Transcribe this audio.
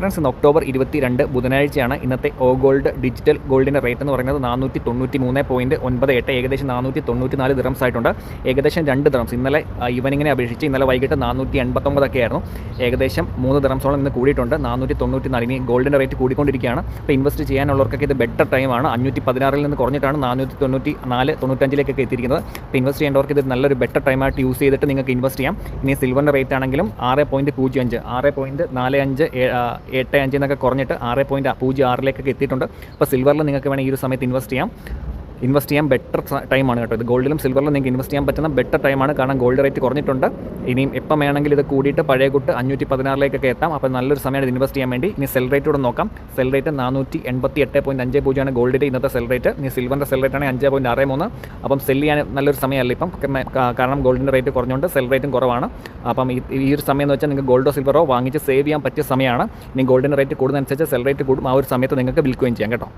Friends, ഇന്ന് October 22 ബുധനാഴ്ചയാണ്. ഇന്നത്തെ ഗോൾഡ് ഡിജിറ്റൽ ഗോൾഡിൻ്റെ റേറ്റ് എന്ന് പറയുന്നത് 493.98, ഏകദേശം 494 ദിറംസ് ആയിട്ടുണ്ട്. ഏകദേശം 2 ദിറംസ് ഇന്നലെ ഈവനിങ്ങിനെ അപേക്ഷിച്ച് ഇന്നലെ വൈകിട്ട് 489 ഒക്കെ ആയിരുന്നു. ഏകദേശം 3 ദിറംസോളം ഇന്ന് കൂടിയിട്ടുണ്ട്. 494. ഇനി ഗോൾഡിൻ്റെ റേറ്റ് കൂടിക്കൊണ്ടിരിക്കുകയാണ്. അപ്പോൾ ഇൻവെസ്റ്റ് ചെയ്യാനുള്ളവർക്കൊക്കെ ഇത് ബെറ്റർ ടൈമാണ്. 516 നിന്ന് കുറഞ്ഞിട്ടാണ് 494, 95 എത്തിയിരിക്കുന്നത്. അപ്പോൾ ഇൻവെസ്റ്റ് ചെയ്യേണ്ടവർക്ക് ഇത് നല്ലൊരു ബെറ്റർ ടൈമായിട്ട് യൂസ് ചെയ്തിട്ട് നിങ്ങൾക്ക് ഇൻവെസ്റ്റ് ചെയ്യാം. ഇനി സിൽവറിൻ്റെ റേറ്റ് ആണെങ്കിലും 6.05, 6.45, 8.5 എന്നൊക്കെ കുറഞ്ഞിട്ട് 6.06 എത്തിയിട്ടുണ്ട്. അപ്പോൾ സിൽവറിൽ നിങ്ങൾക്ക് വേണമെങ്കിൽ ഈ ഒരു സമയത്ത് ഇൻവെസ്റ്റ് ചെയ്യാൻ ബെറ്റർ ടൈമാണ് കേട്ടോ. ഇത് ഗോൾഡിലും സിൽവറിലും നിങ്ങൾക്ക് ഇൻവെസ്റ്റ് ചെയ്യാൻ പറ്റുന്ന ബെറ്റർ ടൈമാണ്. കാരണം ഗോൾഡ് റേറ്റ് കുറഞ്ഞിട്ടുണ്ട്. ഇനിയും എപ്പം വേണമെങ്കിൽ ഇത് കൂടിയിട്ട് പഴയ കൂട്ട് 516 എത്താം. അപ്പോൾ നല്ലൊരു സമയമാണ് ഇത് ഇൻവെസ്റ്റ് ചെയ്യാൻ വേണ്ടി. ഇനി സെൽ റേറ്റ് കൂടെ നോക്കാം. സെൽ റേറ്റ് 488.50 ആണ് ഗോൾഡിൻ്റെ ഇന്നത്തെ സെൽ റേറ്റ്. ഇനി സിൽവറിൻ്റെ സെൽ റേറ്റ് ആണെങ്കിൽ 5.63. അപ്പം സെൽ ചെയ്യാൻ നല്ലൊരു സമയമല്ല ഇപ്പം, കാരണം ഗോൾഡിൻ്റെ റേറ്റ് കുറഞ്ഞുകൊണ്ട് സെൽ റേറ്റും കുറവാണ്. അപ്പം ഈ ഒരു സമയം എന്ന് വെച്ചാൽ നിങ്ങൾക്ക് ഗോൾഡോ സിൽവറോ വാങ്ങിച്ച് സേവ് ചെയ്യാൻ പറ്റിയ സമയമാണ്. ഇനി ഗോൾഡിൻ്റെ റേറ്റ് കൂടുന്നതനുസരിച്ച് സെൽ റേറ്റ് കൂടും. ആ ഒരു സമയത്ത് നിങ്ങൾക്ക് വിൽക്കുകയും ചെയ്യാം കേട്ടോ.